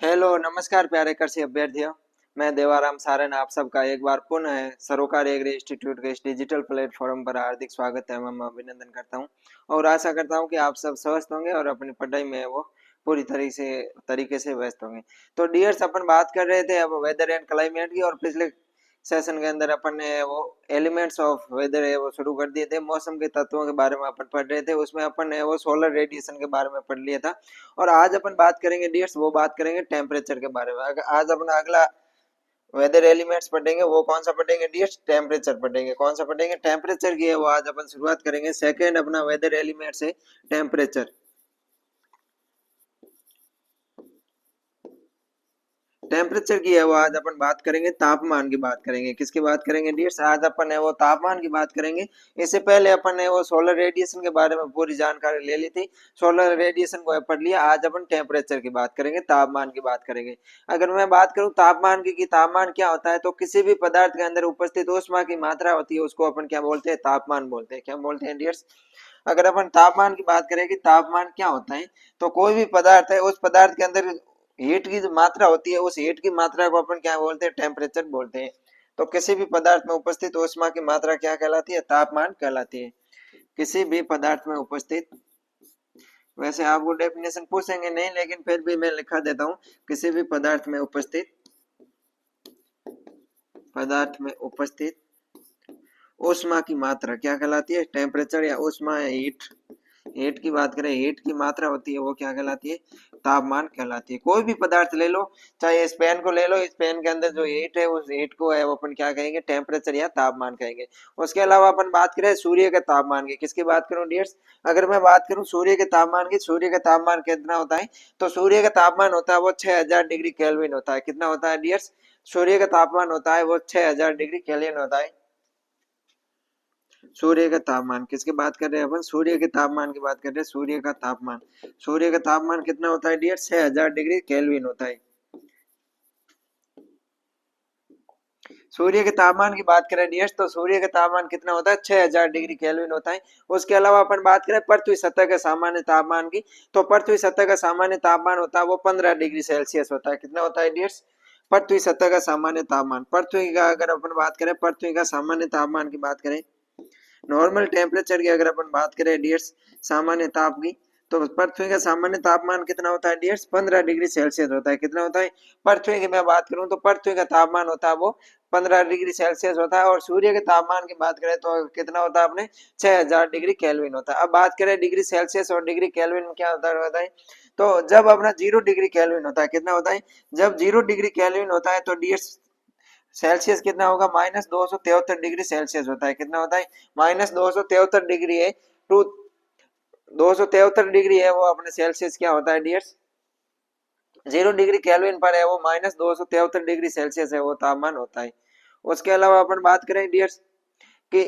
Hello नमस्कार प्यारे कृषि अभ्यर्थियों। मैं देवाराम सारन आप सबका एक बार पुनः सरोकार एग्री इंस्टीट्यूट के इस डिजिटल प्लेटफॉर्म पर हार्दिक स्वागत एवं अभिनंदन करता हूं और आशा करता हूं कि आप सब स्वस्थ होंगे और अपनी पढ़ाई में वो पूरी तरीके से व्यस्त होंगे। तो डियर्स, अपन बात कर रहे थे अब वेदर एंड क्लाइमेट की, और पिछले सेशन के अंदर अपन ने वो एलिमेंट्स ऑफ वेदर है वो शुरू कर दिए थे। मौसम के तत्वों के बारे में अपन पढ़ रहे थे, उसमें अपन ने वो सोलर रेडिएशन के बारे में पढ़ लिया था। और आज अपन बात करेंगे डियर्स, वो बात करेंगे टेम्परेचर के बारे में। आज अपना अगला वेदर एलिमेंट्स पढ़ेंगे, वो कौन सा पढ़ेंगे डियर्स? टेम्परेचर पढ़ेंगे। कौन सा पढ़ेंगे? टेम्परेचर की है वो आज अपन शुरुआत करेंगे। सेकेंड अपना वेदर एलिमेंट्स है टेम्परेचर। टेम्परेचर की है वो आज अपन बात करेंगे। तापमान की बात करेंगे। किसकी बात करेंगे डियर्स? आज अपन है वो तापमान की बात करेंगे। इससे पहले अपन ने वो सोलर रेडिएशन के बारे में पूरी जानकारी ले ली थी, सोलर रेडिएशन को पढ़ लिया। आज अपन टेम्परेचर की बात करेंगे, तापमान की बात करेंगे। अगर मैं बात करूं तापमान की कि तापमान क्या होता है, तो किसी भी पदार्थ के अंदर उपस्थित ऊष्मा की मात्रा होती है, उसको अपन क्या बोलते हैं? तापमान बोलते हैं। क्या बोलते हैं डियर्स? अगर अपन तापमान की बात करें कि तापमान क्या होता है, तो कोई भी पदार्थ है, उस पदार्थ के अंदर हीट की जो मात्रा होती है, उस हीट की मात्रा को अपन क्या बोलते हैं? टेम्परेचर बोलते हैं। तो किसी भी पदार्थ में उपस्थित ऊष्मा की मात्रा क्या कहलाती है? तापमान कहलाती है। किसी भी पदार्थ में उपस्थित, वैसे आपको डेफिनेशन पूछेंगे नहीं, लेकिन फिर भी मैं लिखा देता हूँ। किसी भी पदार्थ में उपस्थित ऊष्मा की मात्रा क्या कहलाती है? टेम्परेचर या ऊष्मा या हीट। हीट की बात करें, हीट की मात्रा होती है वो क्या कहलाती है? तापमान कहलाती है। कोई भी पदार्थ ले लो, चाहे इस पेन को ले लो, इस पेन के अंदर जो हीट है उस हीट को है वो अपन क्या कहेंगे? टेम्परेचर या तापमान कहेंगे। उसके अलावा अपन बात करें सूर्य के तापमान की। किसकी बात करूं डियर्स? अगर मैं बात करूं सूर्य के तापमान की, सूर्य का तापमान कितना होता है? तो सूर्य का तापमान होता है वो 6000 डिग्री केल्विन होता है। कितना होता है डियर्स? सूर्य का तापमान होता है वो 6000 डिग्री केल्विन होता है। सूर्य का तापमान किसकी बात कर रहे हैं अपन? सूर्य के तापमान की बात कर रहे हैं। सूर्य का तापमान कितना होता है डियर? 6000 डिग्री केल्विन होता है। सूर्य के तापमान की बात करें डियर्स, तो सूर्य का तापमान कितना होता है? 6000 डिग्री केल्विन होता है। उसके अलावा अपन बात करें पृथ्वी सतह के सामान्य तापमान की, तो पृथ्वी सतह का सामान्य तापमान होता है वो 15 डिग्री सेल्सियस होता है। कितना होता है डियर्स? पृथ्वी सतह का सामान्य तापमान। पृथ्वी का अगर अपन बात करें, पृथ्वी का सामान्य तापमान की बात करें, नॉर्मल टेम्परेचर की अगर अपन बात करें डियर्स, सामान्य ताप की, तो पृथ्वी का सामान्य तापमान कितना होता है डियर्स? 15 डिग्री सेल्सियस होता है। कितना होता है? पृथ्वी की मैं बात करूं तो पृथ्वी का तापमान होता है वो 15 डिग्री सेल्सियस होता है। और सूर्य के तापमान की बात करें तो कितना होता है अपने? 6000 डिग्री केल्विन होता है। अब बात करें डिग्री सेल्सियस और डिग्री केल्विन में क्या होता है, तो जब अपना 0 डिग्री केल्विन होता है, कितना होता है? जब 0 डिग्री केल्विन होता है तो डियर्स सेल्सियस कितना होगा? -273 डिग्री सेल्सियस होता है। कितना होता है? -273 डिग्री है टू 273 डिग्री है वो अपने सेल्सियस क्या होता है डियर्स? 0 डिग्री केल्विन पर है वो -273 डिग्री सेल्सियस है वो तापमान होता है। उसके अलावा अपन बात करें डियर्स कि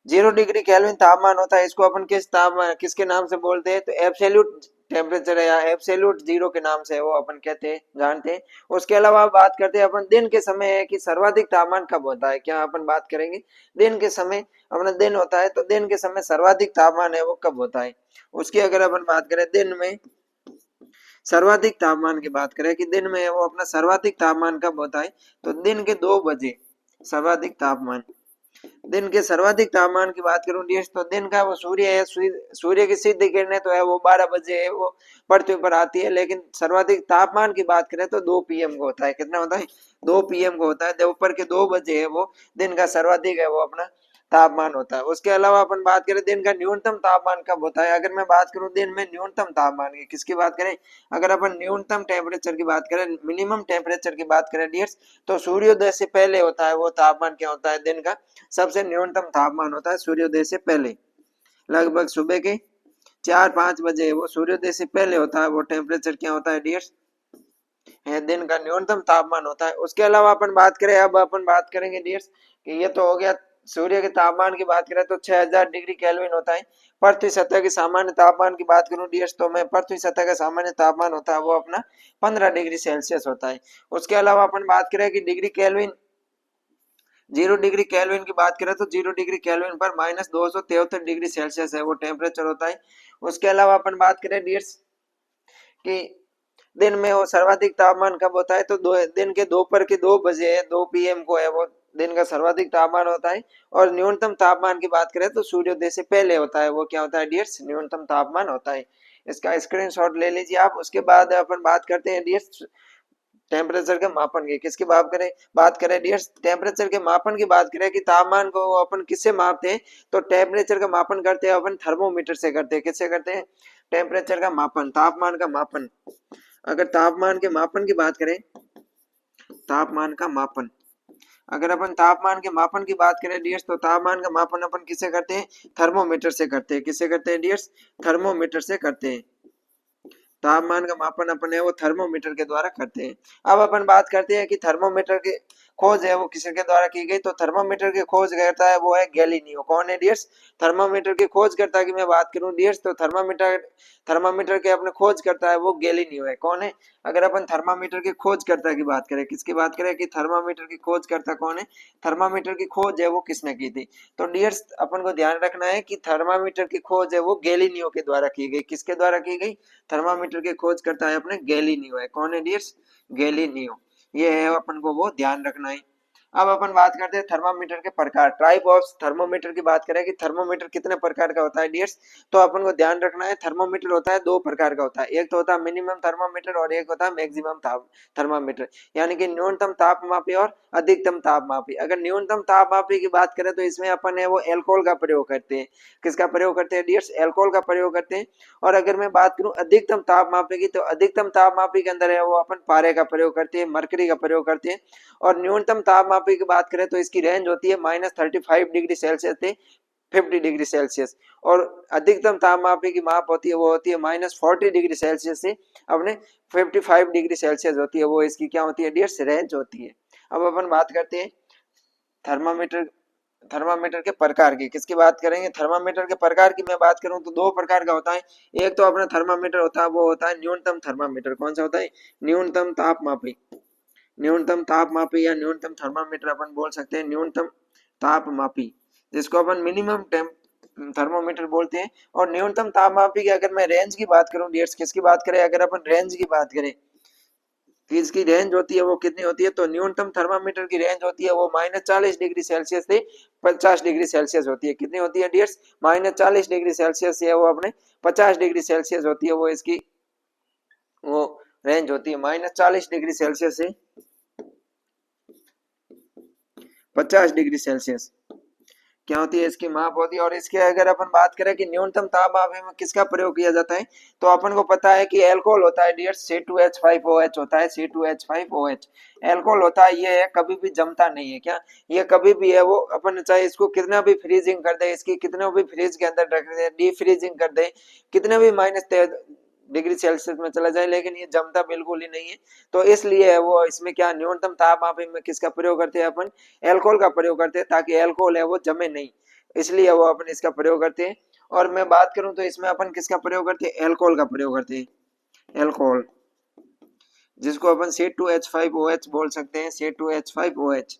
0 डिग्री केल्विन तापमान होता है, इसको अपन किस तापमान किसके नाम से बोलते हैं? तो एब्सोल्यूट टेम्परेचर है या एब्सोल्यूट जीरो के नाम से वो अपन कहते हैं, जानते हैं। उसके अलावा बात करते हैं अपन दिन के समय है कि सर्वाधिक तापमान कब होता है। क्या अपन बात करेंगे? दिन के समय, अपना दिन होता है तो दिन के समय सर्वाधिक तापमान है वो कब होता है। उसकी अगर अपन बात करें दिन में सर्वाधिक तापमान की बात करें कि दिन में वो अपना सर्वाधिक तापमान कब होता है, तो दिन के 2 बजे सर्वाधिक तापमान। दिन के सर्वाधिक तापमान की बात करूं डियर्स, तो दिन का वो सूर्य है, सूर्य की सीधी किरणें तो है वो 12 बजे है वो पृथ्वी पर आती है, लेकिन सर्वाधिक तापमान की बात करें तो 2 पीएम को होता है। कितना होता है? 2 पीएम को होता है। दोपहर के 2 बजे है वो दिन का सर्वाधिक है वो अपना तापमान होता है। उसके अलावा अपन बात करें दिन का न्यूनतम तापमान कब होता है। अगर मैं बात करूं दिन में न्यूनतम तापमान की, किसकी बात करें? अगर अपन न्यूनतम टेम्परेचर की बात करें, मिनिमम टेम्परेचर की बात करें डियर्स, तो सूर्योदय से पहले होता है वो तापमान क्या होता है? दिन का सबसे न्यूनतम तापमान होता है सूर्योदय से पहले, लगभग सुबह के 4-5 बजे वो सूर्योदय से पहले होता है वो टेम्परेचर क्या होता है डियर्स? है दिन का न्यूनतम तापमान होता है। उसके अलावा अपन बात करें, अब अपन बात करेंगे डियर्स कि ये तो हो गया सूर्य के तापमान की बात करें तो 6000 डिग्री केल्विन होता है। पृथ्वी सतह के सामान्य तापमान की बात करूं डियर्स, तो मैं पृथ्वी सतह का सामान्य तापमान होता है वो अपना 15 डिग्री सेल्सियस होता है। उसके अलावा अपन बात करें कि डिग्री केल्विन, 0 डिग्री केल्विन की बात करें तो 0 डिग्री केल्विन पर -273 डिग्री सेल्सियस है वो टेम्परेचर होता है। उसके अलावा अपन बात करें डियर्स कि दिन में वो सर्वाधिक तापमान कब होता है, तो दिन के दोपहर के 2 बजे है, 2 PM को है वो दिन का सर्वाधिक तापमान होता है। और न्यूनतम तापमान की बात करें तो सूर्योदय से पहले होता है, वो क्या होता है डियर्स, न्यूनतम तापमान होता है। इसका स्क्रीनशॉट ले लीजिए आप। उसके बाद अपन बात करते हैं डियर्स टेम्परेचर के मापन की। किसकी बात करें डियर्स, टेम्परेचर के मापन की बात करें कि तापमान को अपन किससे मापते हैं, तो टेम्परेचर का मापन करते हैं अपन थर्मोमीटर से करते हैं। किससे करते हैं, टेम्परेचर का मापन, तापमान का मापन। अगर तापमान के मापन की बात करें, तापमान का मापन, अगर अपन तापमान के मापन की बात करें डियर्स, तो तापमान का मापन अपन किससे करते हैं, थर्मोमीटर से करते हैं। किससे करते हैं डियर्स, थर्मोमीटर से करते हैं। तापमान का मापन अपन है वो थर्मोमीटर के द्वारा करते हैं। अब अपन बात करते हैं कि थर्मोमीटर की खोज है वो किसके द्वारा की गई, तो थर्मोमीटर की खोज करता है वो है गैलीलियो। कौन है डियर्स, थर्मोमीटर की खोज करता की मैं बात करूं डियर्स, तो थर्मोमीटर थर्मोमीटर के अपने खोज करता है वो गैलीलियो है। कौन है, अगर अपन थर्मामीटर की खोज करता की बात करें, किसकी बात करें कि थर्मामीटर की खोज करता कौन है, थर्मामीटर की खोज है वो किसने की थी, तो डियर्स अपन को ध्यान रखना है कि थर्मामीटर की खोज है वो गैलीलियो के द्वारा की गई। किसके द्वारा की गई, थर्मामीटर की खोज करता है अपने गैलीलियो है। कौन है डियर्स, गैलीलियो। ये है अपन को वो ध्यान रखना है। अब अपन बात करते हैं थर्मामीटर के प्रकार, टाइप ऑफ थर्मोमीटर की बात करें कि थर्मोमीटर कितने प्रकार का होता है डियर्स, तो अपन को ध्यान रखना है थर्मोमीटर होता है 2 प्रकार का होता है। एक तो होता है मिनिमम थर्मोमीटर और एक होता है मैक्सिमम थर्मामीटर, यानी कि न्यूनतम तापमापी और अधिकतम तापमापी। अगर न्यूनतम तापमापी की बात करें तो इसमें अपन है वो एल्कोहल का प्रयोग करते हैं। किसका प्रयोग करते हैं डियर्स, एल्कोहल का प्रयोग करते हैं। और अगर मैं बात करूं अधिकतम तापमापी की, तो अधिकतम तापमापी के अंदर है वो अपन पारे का प्रयोग करते हैं, मरकरी का प्रयोग करते हैं। और न्यूनतम तापमापी की बात करें तो इसकी रेंज होती है -35 डिग्री सेल्सियस से 50 डिग्री सेल्सियस। और अधिकतम तापमापी की माप होती है वो होती है -40 डिग्री सेल्सियस से अपने 55 डिग्री सेल्सियस होती है, वो इसकी क्या होती है डियर्स, रेंज होती है। अब अपन बात करते हैं थर्मामीटर, थर्मामीटर के प्रकार की। किसकी बात करेंगे, थर्मामीटर के प्रकार की मैं बात करूं तो 2 प्रकार का होता है। एक तो अपना थर्मामीटर होता है वो होता है न्यूनतम थर्मामीटर। कौन सा होता है, न्यूनतम तापमापी, न्यूनतम तापमापी या न्यूनतम थर्मामीटर अपन बोल सकते हैं, न्यूनतम तापमापी, जिसको अपन मिनिमम थर्मोमीटर बोलते हैं। और न्यूनतम तापमापी की अगर मैं रेंज की बात करूं डियर्स, किसकी बात करें, अगर अपन रेंज की बात करें कि इसकी रेंज होती है वो कितनी होती है, तो न्यूनतम थर्मामीटर की रेंज होती है वो -40 डिग्री सेल्सियस से 50 डिग्री सेल्सियस होती है। कितनी होती है डियर्स, -40 डिग्री सेल्सियस से वो अपने 50 डिग्री सेल्सियस होती है, वो इसकी वो रेंज होती है -40 डिग्री सेल्सियस से 50 डिग्री सेल्सियस क्या होती है, इसकी माप होती है। और इसके अगर अपन बात करें कि न्यूनतम तापमापी में किसका प्रयोग किया जाता है, तो अपन को पता है कि एल्कोहल होता है डियर, C2H5OH होता है, C2H5OH एल्कोहल होता है। ये है कभी भी जमता नहीं है, क्या ये कभी भी है वो अपन चाहे इसको कितना भी फ्रीजिंग कर दे, इसकी कितना भी फ्रिज के अंदर रख दे, डी फ्रीजिंग कर दे, कितने भी -डिग्री सेल्सियस में चला जाए, लेकिन ये जमता बिल्कुल ही नहीं है। तो इसलिए है वो इसमें क्या न्यूनतम तापमापी में किसका प्रयोग करते हैं अपन, एल्कोहल का प्रयोग करते हैं, ताकि एल्कोहल है वो जमे नहीं, इसलिए वो अपन इसका प्रयोग करते हैं। और मैं बात करूं तो इसमें अपन किसका प्रयोग करते हैं, एल्कोहल का प्रयोग करते हैं, एल्कोहल, जिसको अपन C2H5OH बोल सकते हैं, C2H5OH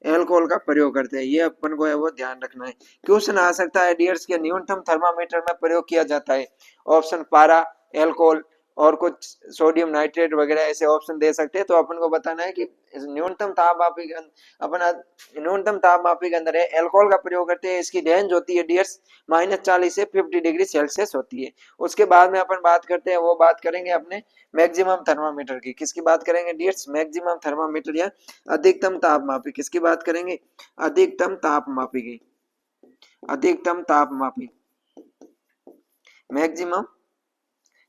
एल्कोहल का प्रयोग करते हैं। ये अपन को है वो ध्यान रखना है। क्वेश्चन आ सकता है डियर्स के न्यूनतम थर्मामीटर में प्रयोग किया जाता है, ऑप्शन पारा, एल्कोहल और कुछ सोडियम नाइट्रेट वगैरह ऐसे ऑप्शन दे सकते हैं। तो अपन को बताना है कि न्यूनतम तापमापी के अपन न्यूनतम तापमापी के अंदर है एल्कोहल का प्रयोग करते हैं। इसकी रेंज होती है डियर्स -40 से 50 डिग्री सेल्सियस होती है। उसके बाद में अपन बात करते हैं, वो बात करेंगे अपने मैक्सिमम थर्मामीटर की। किसकी बात करेंगे डियर्स, मैक्सिमम थर्मामीटर या अधिकतम तापमापी। किसकी बात करेंगे, अधिकतम तापमापी की, अधिकतम तापमापी, मैक्सिमम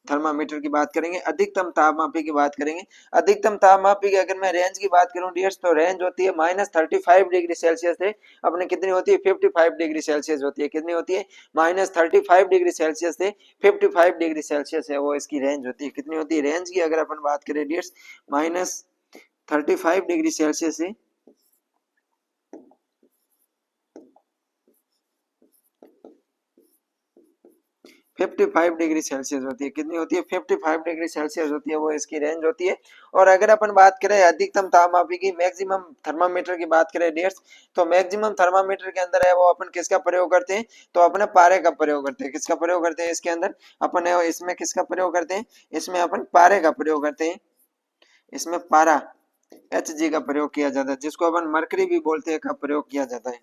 थर्मामीटर की बात करेंगे, अधिकतम तापमापी की बात करेंगे। अधिकतम तापमापी की अगर मैं रेंज की बात करूं डियर्स, तो रेंज होती है -35 डिग्री सेल्सियस से अपने कितनी होती है 55 डिग्री सेल्सियस होती है। कितनी होती है, -35 डिग्री सेल्सियस से 55 डिग्री सेल्सियस है वो इसकी रेंज होती है। कितनी होती है रेंज की अगर अपन बात करें डियर्स, -35 डिग्री सेल्सियस से 55 डिग्री सेल्सियस होती है। कितनी होती है? 55 डिग्री सेल्सियस होती है, वो इसकी रेंज होती है। और अगर अपन बात करें अधिकतम तापमापी की, मैक्सिमम थर्मामीटर की बात करें डियर्स, तो मैक्सिमम थर्मामीटर के अंदर है वो अपन किसका प्रयोग करते हैं? तो अपने पारे का प्रयोग करते हैं। किसका प्रयोग करते हैं इसके अंदर? अपन है इसमें किसका प्रयोग करते हैं? इसमें अपन पारे का प्रयोग करते हैं। इसमें पारा Hg का प्रयोग किया जाता है, जिसको अपन मरकरी भी बोलते हैं, का प्रयोग किया जाता है।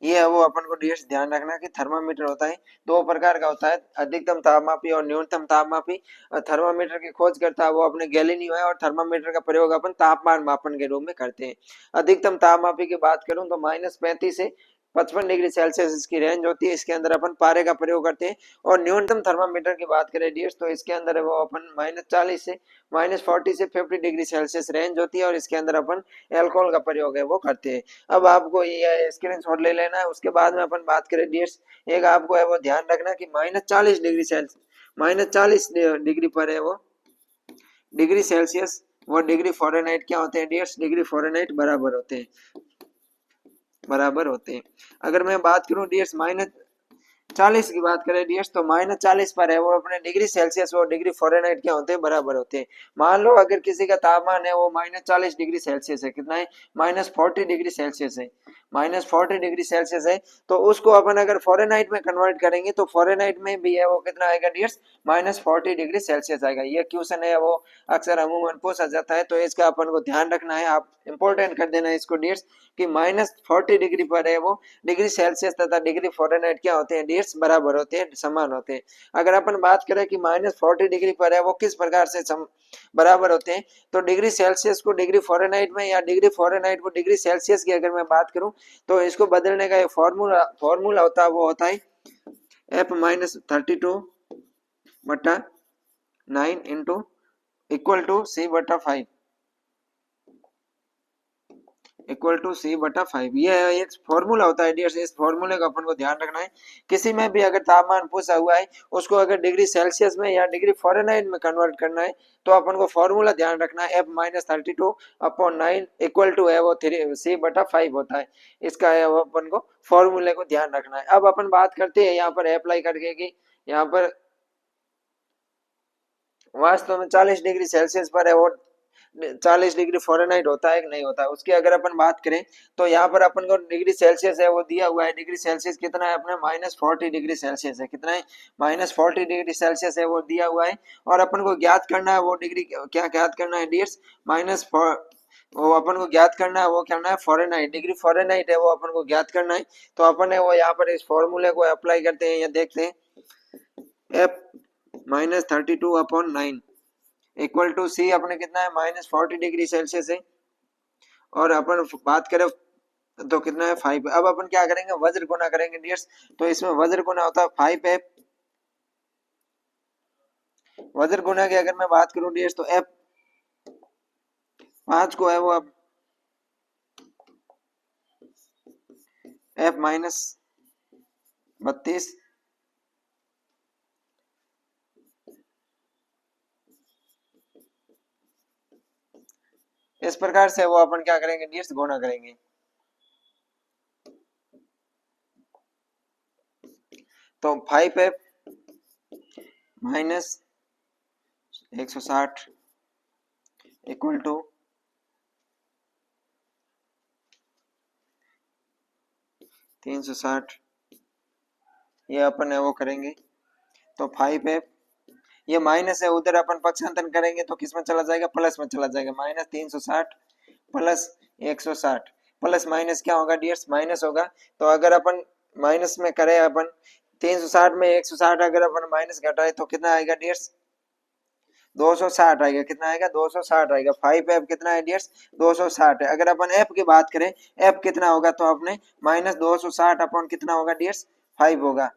ये है वो अपन को डियर्स ध्यान रखना कि थर्मामीटर होता है दो प्रकार का होता है, अधिकतम तापमापी और न्यूनतम तापमापी। थर्मामीटर की खोज करता है वो अपने गैलीलियो है, और थर्मामीटर का प्रयोग अपन तापमान मापन के रूप में करते हैं। अधिकतम तापमापी की बात करूं तो -35 से 55 डिग्री सेल्सियस इसकी रेंज होती है। इसके अंदर अपन पारे का प्रयोग करते हैं। और न्यूनतम थर्मामीटर की बात करें डियर्स, तो इसके अंदर है वो अपन -40 से -40 से 50 डिग्री सेल्सियस रेंज होती है, और इसके अंदर अपन एल्कोहल का प्रयोग है वो करते हैं। अब आपको ये स्क्रीनशॉट ले लेना है। उसके बाद में अपन बात करें डियर्स, एक आपको है वो ध्यान रखना कि -40 डिग्री सेल्सियस, -40 डिग्री पर है वो डिग्री सेल्सियस वो डिग्री फ़ारेनहाइट क्या होते हैं डियर्स? डिग्री फ़ारेनहाइट बराबर होते हैं, बराबर होते हैं। अगर मैं बात करूं डियर्स -40 की बात करें डियर्स, तो -40 पर है वो अपने डिग्री सेल्सियस और डिग्री फ़ारेनहाइट क्या होते हैं? बराबर होते हैं। मान लो अगर किसी का तापमान है वो -40 डिग्री सेल्सियस है, कितना है? -40 डिग्री सेल्सियस है, -40 डिग्री सेल्सियस है, तो उसको अपन अगर फ़ारेनहाइट में कन्वर्ट करेंगे तो फ़ारेनहाइट में भी है वो कितना आएगा डियर्स? -40 डिग्री सेल्सियस आएगा। ये क्वेश्चन है वो अक्सर अमूमन पूछा जाता है, तो इसका अपन को ध्यान रखना है। आप इंपॉर्टेंट कर देना इसको डियर्स कि -40 डिग्री पर है वो डिग्री सेल्सियस तथा डिग्री फ़ारेनहाइट क्या होते हैं डियर्स? बराबर होते हैं, समान होते हैं। अगर अपन बात करें कि -40 डिग्री पर है वो किस प्रकार से बराबर होते हैं, तो डिग्री सेल्सियस को डिग्री फ़ारेनहाइट में या डिग्री फ़ारेनहाइट को डिग्री सेल्सियस की अगर मैं बात करूं, तो इसको बदलने का एक फॉर्मूला होता है, वो होता है F-32/9 into equal to C/5, equal to C/5। ये एक फॉर्मूला होता है डियर्स, इस फॉर्मूले का अपन को ध्यान रखना है। किसी में भी अगर तापमान पूछा हुआ है, उसको अगर डिग्री सेल्सियस में या डिग्री फ़ारेनहाइट में कन्वर्ट करना है, तो अपन को फॉर्मूला ध्यान रखना है। F-32/9 इक्वल टू है वो C/5 होता है। इसका है वो अपन को फॉर्मूले को ध्यान रखना है। अब अपन बात करते हैं यहाँ पर अप्लाई करके कि यहाँ पर वास्तव में 40 डिग्री सेल्सियस पर है वो 40 डिग्री फ़ारेनहाइट होता है कि नहीं होता है, उसकी अगर अपन बात करें, तो यहाँ पर अपन को डिग्री सेल्सियस है वो दिया हुआ है। डिग्री सेल्सियस कितना है अपना? -40 डिग्री सेल्सियस है। कितना है? -40 डिग्री सेल्सियस है वो दिया हुआ है। और अपन को ज्ञात करना है वो डिग्री क्या ज्ञात करना है डियर्स? माइनस वो अपन को ज्ञात करना है, वो करना है फ़ारेनहाइट, डिग्री फ़ारेनहाइट है वो अपन को ज्ञात करना है। तो अपन है वो यहाँ पर इस फॉर्मूले को अप्लाई करते हैं या देखते हैं। F-32/9 इक्वल टू सी अपने कितना है? -40 डिग्री सेल्सियस है। और अपन बात करें तो कितना है? 5। अब अपन क्या करेंगे? वज्र गुना करेंगे डियर्स। तो इसमें वज्र गुना होता है 5 है। वज्र गुना की अगर मैं बात करूं डियर्स, तो F 5 को है वो अब F-32 इस प्रकार से वो अपन क्या करेंगे डियर्स? गुना करेंगे। तो 5F माइनस 160 इक्वल टू 360, ये अपन है वो करेंगे। तो 5F ये माइनस है, उधर अपन पक्षांतर करेंगे तो किस में चला जाएगा? प्लस में चला जाएगा। -360 प्लस 160, प्लस माइनस क्या होगा डियर्स? माइनस होगा। तो अगर अपन माइनस में करें, अपन 360 में 160 अगर अपन माइनस घटाए तो कितना आएगा डियर्स? 260 आएगा। कितना आएगा? 260 आएगा। 5F कितना है डियर्स? 260 है। अगर अपन F की बात करें, F कितना होगा? तो अपने -260 अपन कितना होगा डियर्स? 5 होगा।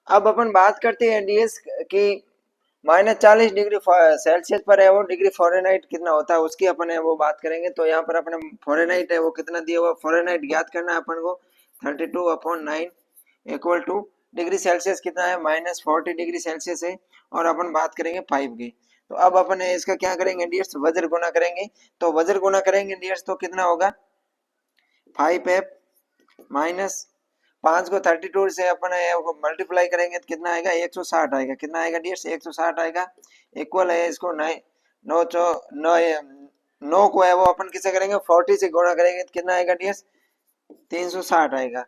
अब अपन बात करते हैं डियर्स की -40 डिग्री सेल्सियस पर है वो डिग्री फ़ारेनहाइट कितना होता है उसकी अपन है वो बात करेंगे। तो यहाँ पर अपने फ़ारेनहाइट है वो कितना दिया हुआ, फ़ारेनहाइट ज्ञात करना है अपन को। 32/9 इक्वल टू डिग्री सेल्सियस कितना है, -40 डिग्री सेल्सियस है। और अपन बात करेंगे 5 की। तो अब अपन इसका क्या करेंगे डियर्स, वज्र गुना करेंगे। तो वज्र गुना करेंगे डियर्स तो कितना होगा, 5f माइनस 5 को 32 से अपन मल्टीप्लाई करेंगे तो कितना आएगा, 160 आएगा। कितना आएगा डियर्स, 160 आएगा। इक्वल है इसको 9, 9 चौ 9 9 को है वो अपन किसे करेंगे, 40 से गुणा करेंगे तो कितना आएगा डियर्स, 360 आएगा।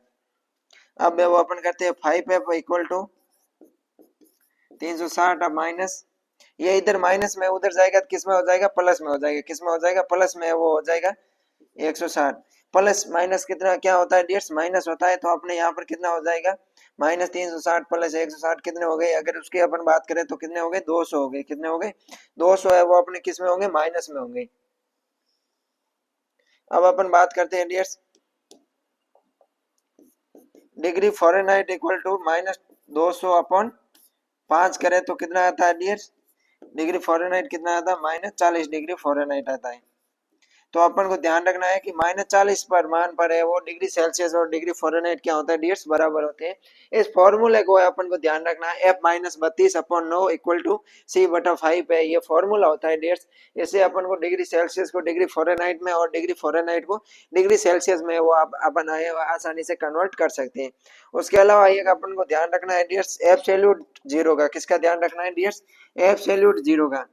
अब वो अपन करते हैं 5f इक्वल टू 360 माइनस, ये इधर माइनस में उधर जाएगा तो किस में हो जाएगा, प्लस में हो जाएगा। किस में हो जाएगा, प्लस में वो हो जाएगा 160। प्लस माइनस कितना क्या होता है डियर्स, माइनस होता है। तो अपने यहाँ पर कितना हो जाएगा, -360 प्लस 160 कितने हो गए, अगर उसकी अपन बात करें तो कितने हो गए, 200 हो गए। कितने हो गए, 200 है वो अपने किस में होंगे, माइनस में होंगे। अब अपन बात करते हैं dears, degree Fahrenheit equal to -200/5 करें तो कितना आता है डियर्स, डिग्री फ़ारेनहाइट कितना आता है, -40 डिग्री फ़ारेनहाइट आता है। तो अपन को ध्यान रखना है कि -40 पर मान पर है वो डिग्री सेल्सियस और डिग्री फ़ारेनहाइट क्या होता है डियर्स, बराबर होते हैं। इस फॉर्मूले को अपन को ध्यान रखना है, F-32/9 इक्वल टू C/5 है, ये फॉर्मूला होता है डियर्स। इससे अपन को डिग्री सेल्सियस को डिग्री फ़ारेनहाइट में और डिग्री फ़ारेनहाइट को डिग्री सेल्सियस में वो अपन आसानी से कन्वर्ट कर सकते हैं। उसके अलावा एक अपन को ध्यान रखना है डियर्स, एब्सोल्यूट जीरो का। किसका ध्यान रखना है डियर्स, एब्सोल्यूट जीरो का।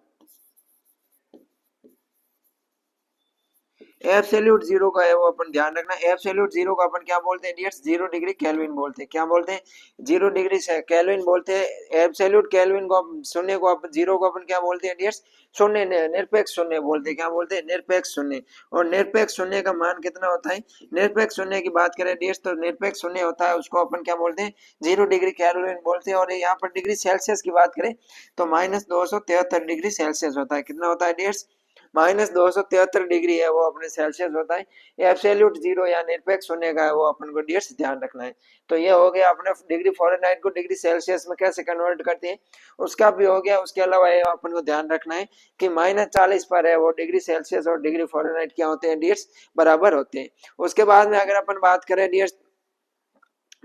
एब्सोल्यूट जीरो का है वो अपन ध्यान रखना। एब्सोल्यूट जीरो को अपन क्या बोलते हैं डियर्स, 0 डिग्री केल्विन बोलते हैं। क्या बोलते हैं, 0 डिग्री केल्विन बोलते हैं। एब्सोल्यूट केल्विन को शून्य को अपन, जीरो को अपन क्या बोलते हैं डियर्स, शून्य, निरपेक्ष शून्य बोलते हैं। क्या बोलते हैं, निरपेक्ष शून्य। और निरपेक्ष शून्य का मान कितना होता है, निरपेक्ष शून्य की बात करें डियर्स तो निरपेक्ष शून्य होता है उसको अपन क्या बोलते हैं, 0 डिग्री केल्विन बोलते हैं। और यहाँ पर डिग्री सेल्सियस की बात करें तो -273 डिग्री सेल्सियस होता है। कितना होता है डियर्स, -273 डिग्री है वो अपने सेल्सियस होता है। एब्सोल्यूट जीरो या निरपेक्ष शून्य का है वो अपन को डियर्स ध्यान रखना है। तो ये हो गया अपने डिग्री फ़ारेनहाइट को डिग्री सेल्सियस में कैसे कन्वर्ट करते हैं उसका भी हो गया। उसके अलावा ये अपन को ध्यान रखना है कि -40 पर है वो डिग्री सेल्सियस और डिग्री फ़ारेनहाइट क्या होते हैं डियर्स, बराबर होते हैं। उसके बाद में अगर अपन बात करें डियर्स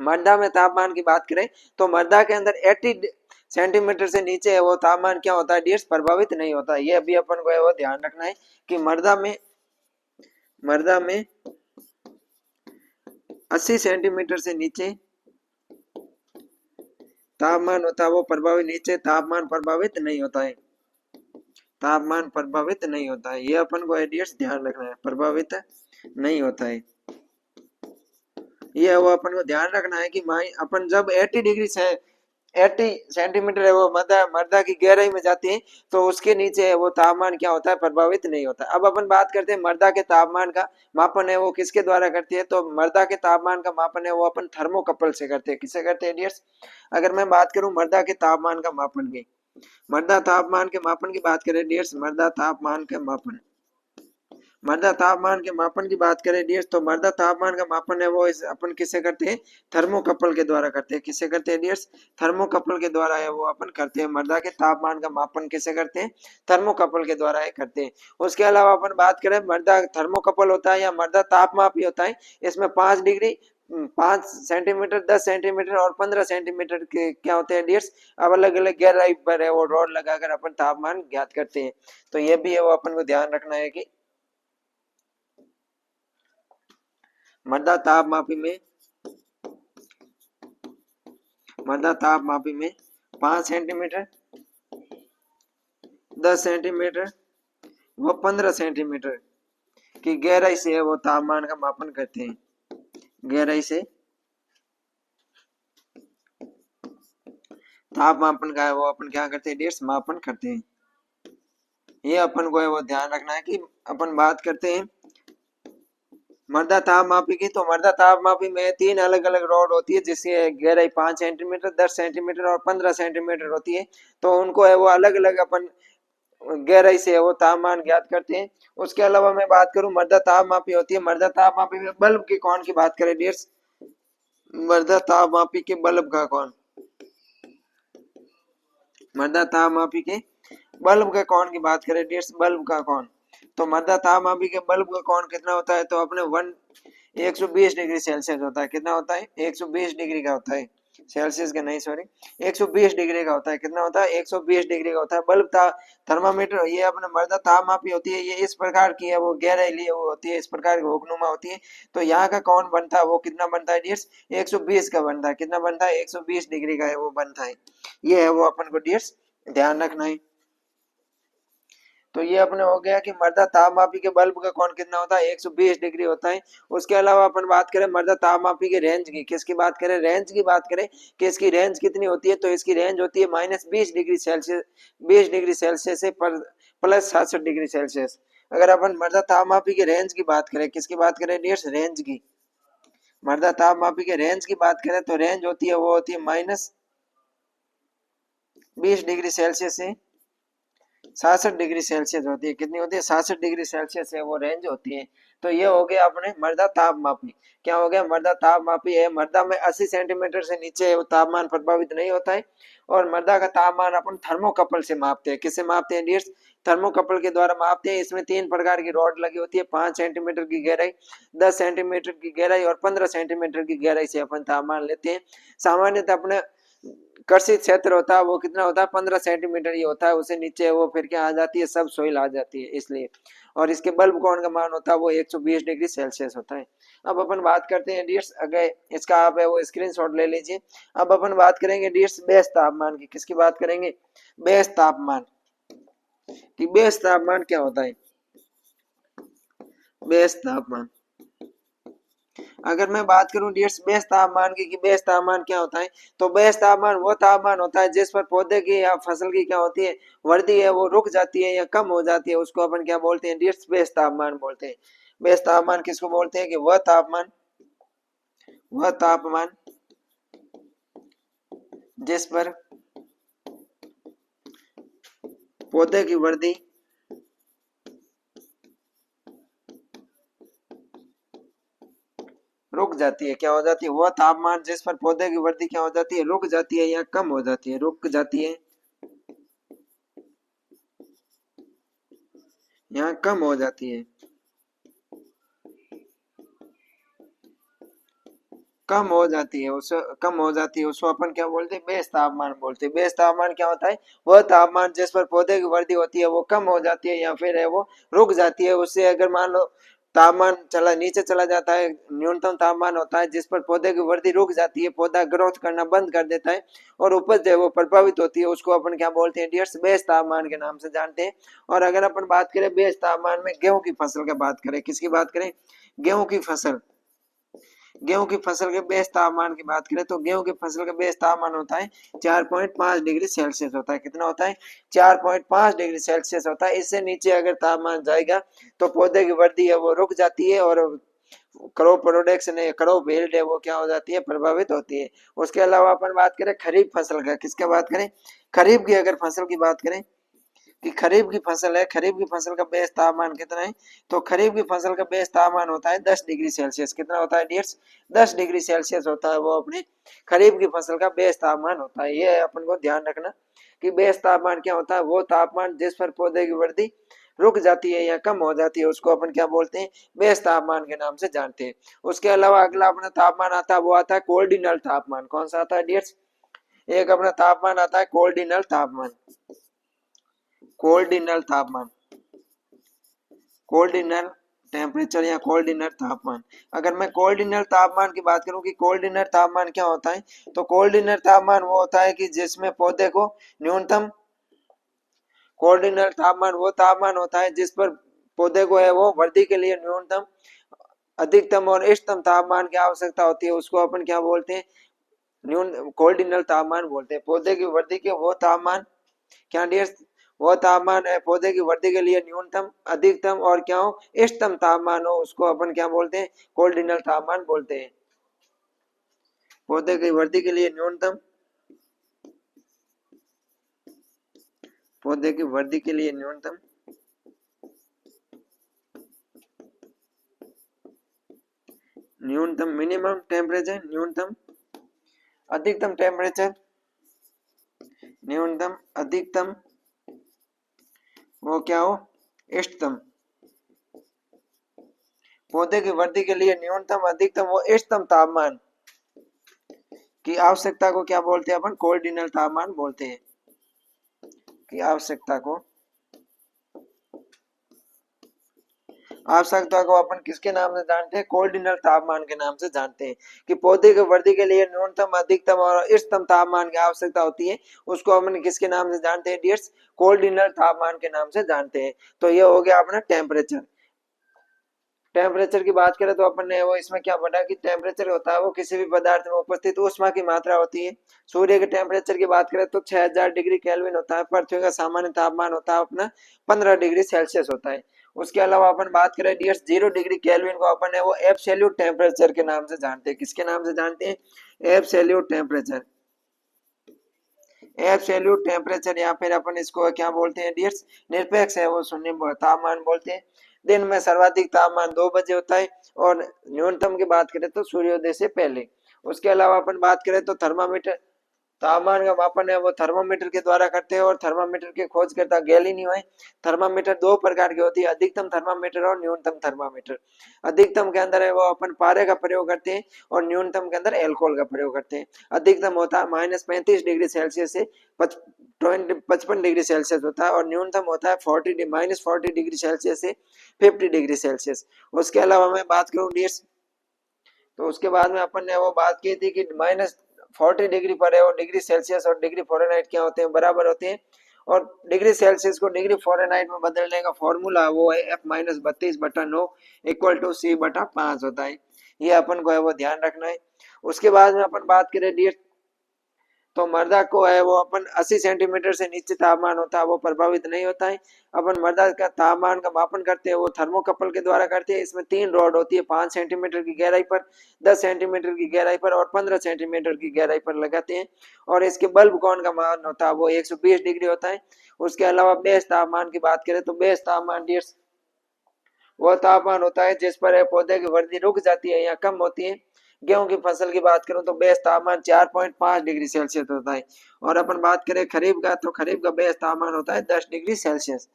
मर्दा में तापमान की बात करें तो मर्दा के अंदर 80 सेंटीमीटर से नीचे है वो तापमान क्या होता है डियर्स, प्रभावित नहीं होता। ये अभी अपन को है वो ध्यान रखना है कि मर्दा में 80 सेंटीमीटर से नीचे तापमान होता है वो प्रभावित, नीचे तापमान प्रभावित नहीं होता है। तापमान प्रभावित नहीं होता है, ये अपन को डियर्स ध्यान रखना है, प्रभावित नहीं होता है। ये वो अपन को ध्यान रखना है कि अपन जब 80 डिग्री से 80 सेंटीमीटर है वो मर्दा की गहराई में जाती है तो उसके नीचे है वो तापमान क्या होता है, प्रभावित नहीं होता। अब अपन बात करते हैं मर्दा के तापमान का मापन है वो किसके द्वारा करती है, तो मर्दा के तापमान का मापन है वो अपन थर्मोकपल से करते हैं। किससे करते हैं डियर्स, अगर मैं बात करूं मर्दा के तापमान का मापन की, मर्दा तापमान के मापन की बात करें डियर्स, मर्दा तापमान के मापन की बात करें डियर्स तो मर्दा तापमान का मापन है वो इस अपन किससे करते हैं, थर्मोकपल के द्वारा करते हैं। किससे करते हैं डियर्स, थर्मोकपल के द्वारा है वो अपन करते हैं। मर्दा के तापमान का मापन किससे करते हैं, थर्मोकपल के द्वारा है करते हैं। उसके अलावा अपन बात करें मर्दा थर्मोकपल होता है या मर्दा तापमापी होता है, इसमें 5 डिग्री 5 सेंटीमीटर 10 सेंटीमीटर और 15 सेंटीमीटर के क्या होते हैं डियर्स, अब अलग अलग गहराई पर है वो रॉड लगाकर अपन तापमान ज्ञात करते हैं। तो ये भी है वो अपन को ध्यान रखना है कि मर्दा तापमापी में 5 सेंटीमीटर 10 सेंटीमीटर व 15 सेंटीमीटर की गहराई से वो तापमान का मापन करते हैं। गहराई से ताप मापन का है वो अपन क्या करते हैं डियर्स, मापन करते हैं। ये अपन को है वो ध्यान रखना है कि अपन बात करते हैं मर्दा तापमापी की, तो मर्दा तापमापी में 3 अलग अलग रॉड होती है जिसकी गहराई 5 सेंटीमीटर 10 सेंटीमीटर और 15 सेंटीमीटर होती है। तो उनको है वो अलग अलग अपन गहराई से है वो तापमान ज्ञात करते हैं। उसके अलावा मैं बात करूं मर्दा तापमापी होती है, मर्दा तापमापी में बल्ब के कोण की बात करें डियर्स, मर्दा तापमापी के बल्ब का कोण मर्दा तापमापी के बल्ब का कोण की बात करें डियर्स, बल्ब का कोण, तो मर्दा तापमापी के बल्ब का कोण कितना होता है, तो अपने 120 डिग्री सेल्सियस होता है। कितना होता है? 120 डिग्री का होता है, सेल्सियस का नहीं सॉरी, 120 डिग्री का होता है। कितना होता है? 120 डिग्री का होता है। बल्ब थर्मामीटर ये अपने मर्दा तापमापी होती है, ये इस प्रकार की है, वो गहराई वो होती है, इस प्रकार की हुक्नुमा होती है। तो यहाँ का कौन बनता है, वो कितना बनता है डियर्स? 120 का बनता है। कितना बनता है? 120 डिग्री का है वो बनता है। ये है वो अपन को डियर्स ध्यान रखना है। तो ये अपने हो गया कि मर्दा तापमापी के बल्ब का कोण कितना होता है? 120 डिग्री होता है। उसके अलावा अपन बात करें मर्दा तापमापी के रेंज की, किसकी बात करें? रेंज की बात करें कि इसकी रेंज कितनी होती है, तो इसकी रेंज होती है -20 डिग्री सेल्सियस, 20 डिग्री सेल्सियस से प्लस 66 डिग्री सेल्सियस। अगर अपन मर्दा तापमापी के रेंज की बात करें, किसकी बात करें डियर्स? रेंज की। मर्दा तापमापी के रेंज की बात करें तो रेंज होती है, वो होती है -20 डिग्री सेल्सियस से 66 डिग्री सेल्सियस होती है। कितनी होती है? 66 डिग्री सेल्सियस है वो रेंज होती है। तो ये हो गया अपने मर्दा तापमापी। क्या हो गया? मर्दा तापमापी है। मर्दा में 80 सेंटीमीटर से नीचे वो तापमान प्रभावित नहीं होता है। और मर्दा का तापमान अपन थर्मोकपल से मापते हैं। किससे मापते हैं डियर्स? थर्मोकपल के द्वारा मापते हैं। इसमें 3 प्रकार की रॉड लगी होती है, 5 सेंटीमीटर की गहराई, 10 सेंटीमीटर की गहराई और 15 सेंटीमीटर की गहराई से अपन तापमान लेते हैं। सामान्यतः अपने कर्षित क्षेत्र होता है वो कितना होता है? 15 सेंटीमीटर ही होता है। उसे नीचे वो फिर क्या आ जाती है? सब सोइल आ जाती है इसलिए। और इसके बल्ब कोण का मान होता है वो 120 डिग्री सेल्सियस होता है। अब अपन बात करते हैं डियर्स, अगर इसका आप है वो स्क्रीनशॉट ले लीजिए। अब अपन बात करेंगे डियर्स बेस तापमान की। किसकी बात करेंगे? बेस तापमान कि बेस तापमान क्या होता है? बेस तापमान, अगर मैं बात करूं डियर्स बेस तापमान की कि बेस तापमान क्या होता है, तो बेस तापमान वो तापमान होता है जिस पर पौधे की या फसल की क्या होती है? वृद्धि है वो रुक जाती है या कम हो जाती है, उसको अपन क्या बोलते हैं डियर्स? बेस तापमान बोलते हैं। बेस तापमान किसको बोलते हैं? कि वह तापमान जिस पर पौधे की वृद्धि रुक जाती है। क्या हो जाती है? वह तापमान जिस पर पौधे की वृद्धि क्या हो जाती है? रुक जाती है या कम हो जाती है, रुक जाती है या कम हो जाती है। कम हो जाती है, उस कम हो जाती है उसको अपन क्या बोलते हैं? बेस तापमान बोलते हैं। बेस तापमान क्या होता है? वह तापमान जिस पर पौधे की वृद्धि होती है वो कम हो जाती है या फिर है वो रुक जाती है। उससे अगर मान लो तापमान नीचे चला जाता है, न्यूनतम तापमान होता है जिस पर पौधे की वृद्धि रुक जाती है, पौधा ग्रोथ करना बंद कर देता है और उपज है वो प्रभावित होती है, उसको अपन क्या बोलते हैं डियर्स? बेस तापमान के नाम से जानते हैं। और अगर अपन बात करें बेस तापमान में गेहूं की फसल की बात करें, किसकी बात करें? गेहूं की फसल। गेहूं की फसल के बेस तापमान की बात करें तो गेहूं की फसल का बेस तापमान होता है 4.5 डिग्री सेल्सियस होता है। कितना होता है? 4.5 डिग्री सेल्सियस होता है। इससे नीचे अगर तापमान जाएगा तो पौधे की वृद्धि है वो रुक जाती है और क्रॉप प्रोडक्शन है, क्रॉप यील्ड है वो क्या हो जाती है? प्रभावित होती है। उसके अलावा अपन बात करें खरीफ फसल का, किसका बात करें? खरीफ की अगर फसल की बात करें कि खरीफ की फसल है, खरीफ की फसल का बेस तापमान कितना है, तो खरीफ की फसल का बेस तापमान होता है 10 डिग्री सेल्सियस। कितना होता है डियर्स? 10 डिग्री सेल्सियस होता है वो अपने खरीफ की फसल का बेस तापमान होता है। ये अपन को ध्यान रखना कि बेस तापमान क्या होता है? वो तापमान जिस पर पौधे की वृद्धि रुक जाती है या कम हो जाती है, उसको अपन क्या बोलते हैं? बेस तापमान के नाम से जानते हैं। उसके अलावा अगला अपना तापमान आता है वो आता है कोल्डिनल तापमान। कौन सा आता है डियर्स? एक अपना तापमान आता है कोल्डिनल तापमान। कोल्डिनल तापमान, कोल्ड इनर टेम्परेचर या कोल्ड इनर तापमान। अगर मैं कोल्ड इनर तापमान की बात करूं कि कोल्ड इनर तापमान क्या होता है, तो कोल्ड इनर तापमान वो होता है कि जिसमें पौधे को न्यूनतम, कोल्ड इनर तापमान वो तापमान होता है जिस पर पौधे को है वो वृद्धि के लिए न्यूनतम, अधिकतम और इष्टतम तापमान की आवश्यकता होती है, उसको अपन क्या बोलते हैं? न्यून कोल्ड इनर तापमान बोलते हैं। पौधे की वृद्धि के वो तापमान क्या डियर? वो तापमान है पौधे की वृद्धि के लिए न्यूनतम, अधिकतम और क्या हो? इष्टतम तापमान हो, उसको अपन क्या बोलते हैं? कोल्डिनल तापमान बोलते हैं। पौधे की वृद्धि के लिए न्यूनतम, पौधे की वृद्धि के लिए न्यूनतम, न्यूनतम मिनिमम टेम्परेचर, न्यूनतम, अधिकतम टेम्परेचर न्यूनतम अधिकतम वो क्या हो, इष्टतम। पौधे की वृद्धि के लिए न्यूनतम अधिकतम वो इष्टतम तापमान की आवश्यकता को क्या बोलते हैं अपन, कोऑर्डिनल तापमान बोलते हैं। की आवश्यकता को, आवश्यकता को अपन किसके नाम से जानते हैं, कोऑर्डिनल तापमान के नाम से जानते हैं। कि पौधे की वृद्धि के लिए न्यूनतम अधिकतम और इष्टतम तापमान की आवश्यकता होती है, उसको अपन किसके नाम से जानते हैं डियर्स, कोऑर्डिनल तापमान के नाम से जानते हैं। तो ये हो गया अपना टेम्परेचर। टेम्परेचर की बात करें तो अपन ने वो इसमें क्या पढ़ा कि टेम्परेचर होता है वो किसी भी पदार्थ में उपस्थित ऊष्मा की मात्रा होती है। सूर्य के टेम्परेचर की बात करें तो 6000 डिग्री केल्विन होता है। पृथ्वी का सामान्य तापमान होता है अपना 15 डिग्री सेल्सियस होता है। उसके अलावा अपन बात करें डियर्स 0 डिग्री केल्विन को अपन है वो एब्सोल्यूट टेम्परेचर के नाम से जानते हैं। किसके नाम से जानते हैं, एब्सोल्यूट टेम्परेचर। एब्सोल्यूट टेम्परेचर या फिर अपन इसको क्या बोलते हैं डियर्स, निरपेक्ष है वो शून्य तापमान बोलते हैं। दिन में सर्वाधिक तापमान 2 बजे होता है और न्यूनतम की बात करें तो सूर्योदय से पहले। उसके अलावा अपन बात करें तो थर्मामीटर, तापमान का मापन है वो थर्मामीटर के द्वारा करते हैं और थर्मामीटर के खोजकर्ता गैलीलियो है। थर्मामीटर दो प्रकार की होती है, अधिकतम थर्मामीटर और न्यूनतम थर्मामीटर। अधिकतम के अंदर है वो अपन पारे का प्रयोग करते हैं और न्यूनतम के अंदर एल्कोहल का प्रयोग करते हैं। अधिकतम होता है -35 डिग्री सेल्सियस से 55 डिग्री सेल्सियस होता है और न्यूनतम होता है -40 डिग्री सेल्सियस से 50 डिग्री सेल्सियस। उसके अलावा मैं बात करूँ डियर्स, तो उसके बाद में अपन ने वो बात की थी कि -40 डिग्री पर है और डिग्री सेल्सियस और डिग्री फ़ारेनहाइट क्या होते हैं, बराबर होते हैं। और डिग्री सेल्सियस को डिग्री फ़ारेनहाइट में बदलने का फॉर्मूला वो है F-32/9 = C/5 होता है। ये अपन को है वो ध्यान रखना है। उसके बाद में अपन बात करें डियर, तो मृदा को है वो अपन 80 सेंटीमीटर से नीचे तापमान होता है वो प्रभावित नहीं होता है। अपन मृदा का तापमान का मापन करते हैं वो थर्मोकपल के द्वारा करते हैं। इसमें 3 रॉड होती है, 5 सेंटीमीटर की गहराई पर, 10 सेंटीमीटर की गहराई पर और 15 सेंटीमीटर की गहराई पर लगाते हैं। और इसके बल्ब कोण का मान होता है वो 120 डिग्री होता है। उसके अलावा बेस तापमान की बात करें तो बेस तापमान डियर्स वो तापमान होता है जिस पर पौधे की वृद्धि रुक जाती है या कम होती है। गेहूं की फसल की बात करूं तो बेस तापमान 4.5 डिग्री सेल्सियस होता है। और अपन बात करें खरीफ का तो खरीफ का बेस तापमान होता है 10 डिग्री सेल्सियस।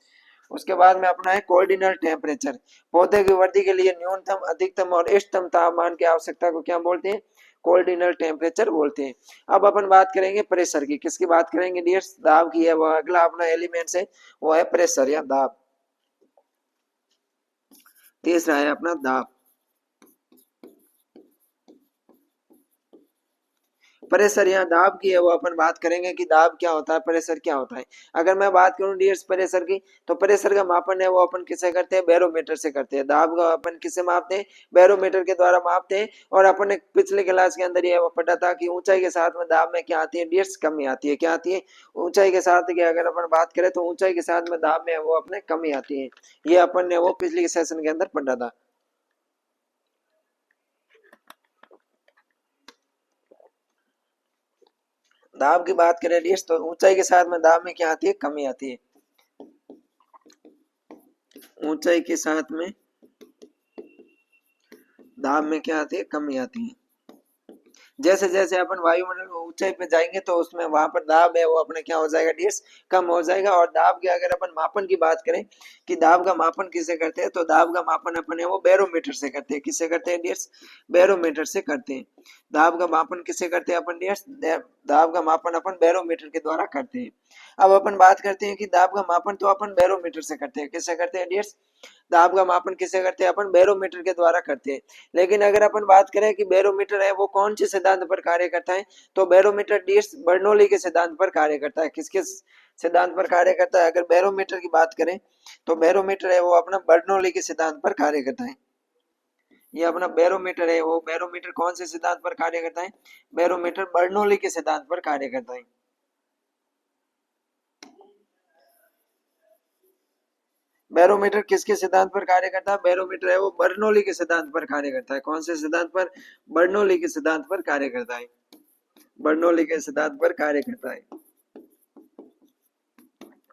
उसके बाद में अपना है कोऑर्डिनल टेम्परेचर। पौधे की वृद्धि के लिए न्यूनतम अधिकतम और इष्टतम तापमान की आवश्यकता को क्या बोलते हैं, कोऑर्डिनल टेम्परेचर बोलते हैं। अब अपन बात करेंगे प्रेशर की। किसकी बात करेंगे डियर्स, दाब की है वो अगला अपना एलिमेंट्स है वो है प्रेशर या दाब। तीसरा है अपना दाब। प्रेशर या दाब की है वो अपन बात करेंगे कि दाब क्या होता है, प्रेशर क्या होता है। अगर मैं बात करूं डियर्स प्रेशर की, तो प्रेशर का मापन है वो अपन किससे करते हैं, बैरोमीटर से करते हैं। दाब का अपन किससे मापते हैं, बैरोमीटर के द्वारा मापते हैं। और अपन ने पिछले क्लास के अंदर ये पढ़ा था कि ऊंचाई के साथ में दाब में क्या आती है डियर्स, कमी आती है। क्या आती है, ऊंचाई के साथ की अगर अपन बात करें तो ऊंचाई के साथ में दाब में वो अपने कमी आती है। ये अपन ने वो पिछले सेशन के अंदर पढ़ा था। दाब की बात करें डियर्स तो ऊंचाई के साथ में दाब में क्या आती है, कमी आती है। ऊंचाई के साथ में दाब में क्या आती है, कमी आती है। जैसे जैसे अपन वायुमंडल में ऊंचाई पे जाएंगे तो उसमें वहां पर दाब है वो अपने क्या हो जाएगा डियर्स, कम हो जाएगा। और दाब के अगर अपन मापन की बात करें कि दाब का मापन किससे करते हैं, तो दाब का मापन अपन है वो बैरोमीटर से करते हैं। किससे करते हैं डियर्स, बैरोमीटर से करते हैं। दाब का मापन किससे करते हैं अपन डियर्स, दाब का मापन अपन बैरोमीटर के द्वारा करते हैं। अब अपन बात करते हैं कि दाब का मापन तो अपन बैरोमीटर से करते हैं। किससे करते हैं डियर्स, दाब का मापन किससे करते हैं, अपन बैरोमीटर के द्वारा करते हैं। लेकिन अगर अपन बात करें कि बैरोमीटर है वो कौन से सिद्धांत पर कार्य करता है, तो बैरोमीटर डियर्स बर्नौली के सिद्धांत पर कार्य करता है। किसके सिद्धांत पर कार्य करता है, अगर बैरोमीटर की बात करें तो बैरोमीटर है वो अपना बर्नौली के सिद्धांत पर कार्य करता है। ये अपना बैरोमीटर है वो बैरोमीटर कौन से सिद्धांत पर कार्य करता है, बैरोमीटर बर्नौली के सिद्धांत पर कार्य करता है। बैरोमीटर किसके सिद्धांत पर कार्य करता है, बैरोमीटर है वो बर्नौली के सिद्धांत पर कार्य करता है। कौन से सिद्धांत पर, बर्नौली के सिद्धांत पर कार्य करता है। बर्नौली के सिद्धांत पर कार्य करता है।